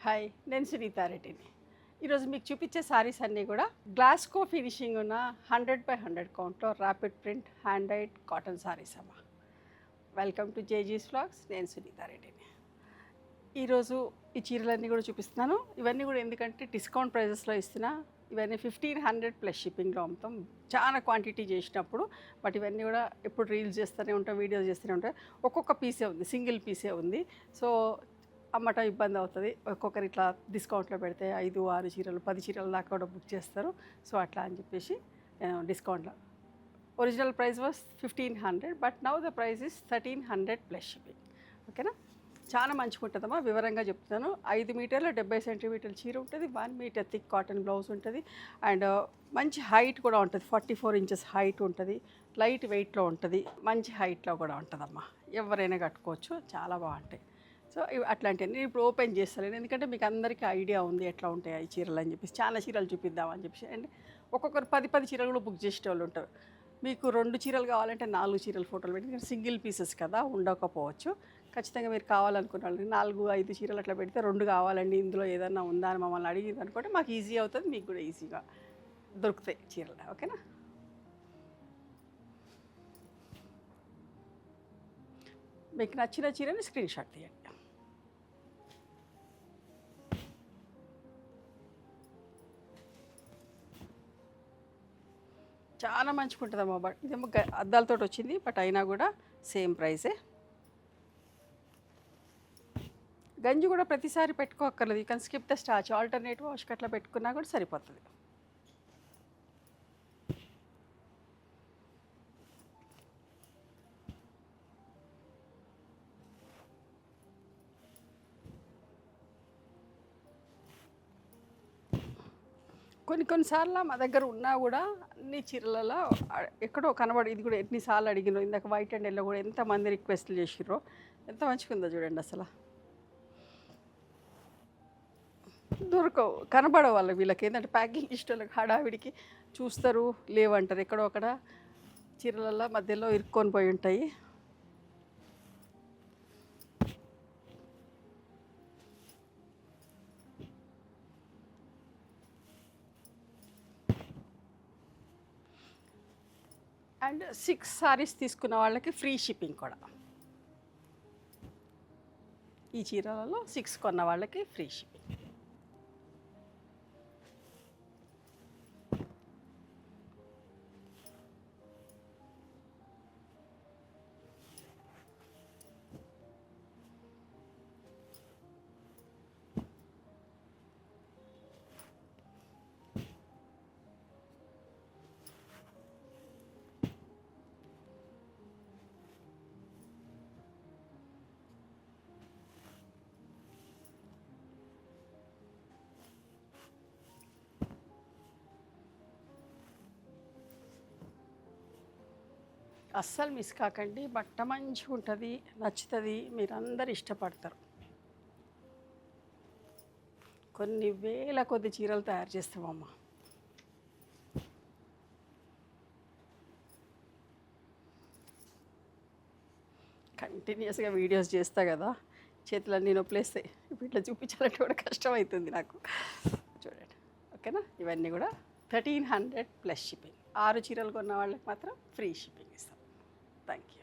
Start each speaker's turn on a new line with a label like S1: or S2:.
S1: Hi, నేను సునీతారెడ్డిని. ఈరోజు మీకు చూపించే సారీస్ అన్నీ కూడా గ్లాస్కో ఫినిషింగ్ ఉన్న 100/100 కౌంట్లో rapid print hand dyed cotton sarees అమ్మ. వెల్కమ్ టు జేజీస్ వ్లాగ్స్. నేను సునీతారెడ్డిని. ఈరోజు ఈ చీరలన్నీ కూడా చూపిస్తున్నాను. ఇవన్నీ కూడా ఎందుకంటే డిస్కౌంట్ ప్రైజెస్లో ఇస్తున్నా. ఇవన్నీ 1500 ప్లస్ షిప్పింగ్లో అమ్ముతాం, చాలా క్వాంటిటీ చేసినప్పుడు. బట్ ఇవన్నీ కూడా ఎప్పుడు రీల్స్ చేస్తూనే ఉంటాం, వీడియోస్ చేస్తూనే ఉంటాం. ఒక్కొక్క పీసే ఉంది, సింగిల్ పీసే ఉంది. సో అమ్మటం ఇబ్బంది అవుతుంది. ఒక్కొక్కరు ఇట్లా డిస్కౌంట్లో పెడితే 5-6 చీరలు 10 చీరల దాకా కూడా బుక్ చేస్తారు. సో అట్లా అని చెప్పేసి డిస్కౌంట్లో original price was 1500, but now the price is 1300 plus shipping. ఓకేనా? చాలా మంచిగా ఉంటుందమ్మా. వివరంగా చెప్తున్నాను. 5 మీటర్ల 70 సెంటీమీటర్ల చీర ఉంటుంది, 1 మీటర్ థిక్ కాటన్ బ్లౌజ్ ఉంటుంది, అండ్ మంచి హైట్ కూడా ఉంటుంది. 44 ఇంచెస్ హైట్ ఉంటుంది, లైట్ వెయిట్లో ఉంటుంది, మంచి హైట్లో కూడా ఉంటుందమ్మా. ఎవరైనా కట్టుకోవచ్చు, చాలా బాగుంటాయి. సో ఇవి అట్లాంటివి నేను ఇప్పుడు ఓపెన్ చేస్తాను, ఎందుకంటే మీకు అందరికీ ఐడియా ఉంది ఎట్లా ఉంటాయి ఈ చీరలు అని చెప్పేసి. చాలా చీరలు చూపిద్దామని చెప్పేసి. అండ్ ఒక్కొక్కరు 10 చీరలు కూడా బుక్ చేసే వాళ్ళు ఉంటారు. మీకు 2 చీరలు కావాలంటే 4 చీరల ఫోటోలు పెట్టి, సింగిల్ పీసెస్ కదా, ఉండకపోవచ్చు. ఖచ్చితంగా మీరు కావాలనుకున్న వాళ్ళకి 4-5 చీరలు అట్లా పెడితే 2 కావాలండి, ఇందులో ఏదన్నా ఉందా అని మమ్మల్ని అడిగింది అనుకోండి, మాకు ఈజీ అవుతుంది, మీకు కూడా ఈజీగా దొరుకుతాయి చీరలు. ఓకేనా? మీకు నచ్చిన చీరని స్క్రీన్ షాట్ తీయండి. చాలా మంచిగా ఉంటుందమ్మా. బట్ ఇదేమో అద్దాలతో వచ్చింది, బట్ అయినా కూడా సేమ్ ప్రైసే. గంజి కూడా ప్రతిసారి పెట్టుకోక్కర్లేదు, you can skip the starch. Alternative వాష్కి అట్లా పెట్టుకున్నా కూడా సరిపోతుంది. కొన్నిసార్లు మా దగ్గర ఉన్నా కూడా అన్ని చీరలలో ఎక్కడో కనబడి, ఇది కూడా ఎన్నిసార్లు అడిగినో. ఇందాక వైట్ అండ్ ఎల్లో కూడా ఎంతమంది రిక్వెస్ట్లు చేసిర్రో. ఎంత మంచిగా ఉందో చూడండి. అసలు దొరకవు, కనబడవు వాళ్ళకి. వీళ్ళకి ఏంటంటే ప్యాకింగ్ ఇష్టం, హడావిడికి చూస్తారు, లేవంటారు. ఎక్కడో అక్కడ చీరలలో మధ్యలో ఇరుక్కొని పోయి ఉంటాయి. అండ్ 6 సారీస్ తీసుకున్న వాళ్ళకి ఫ్రీ షిప్పింగ్ కూడా. ఈ చీరలలో 6 కొన్న వాళ్ళకి ఫ్రీ షిప్పింగ్. అస్సలు మిస్ కాకండి. బట్ట మంచిగా ఉంటుంది, నచ్చుతుంది, మీరందరూ ఇష్టపడతారు. కొన్ని వేల కొద్ది చీరలు తయారు చేస్తామమ్మా. కంటిన్యూస్గా వీడియోస్ చేస్తా కదా, చేతులన్నీ నొప్పులేస్తాయి. ఇప్పుడు ఇట్లా చూపించాలంటే కూడా కష్టమవుతుంది నాకు. చూడండి. ఓకేనా? ఇవన్నీ కూడా 1300 ప్లస్ షిప్పింగ్. 6 చీరలు కొన్న వాళ్ళకి మాత్రం ఫ్రీ షిప్పింగ్ ఇస్తాం. Thank you.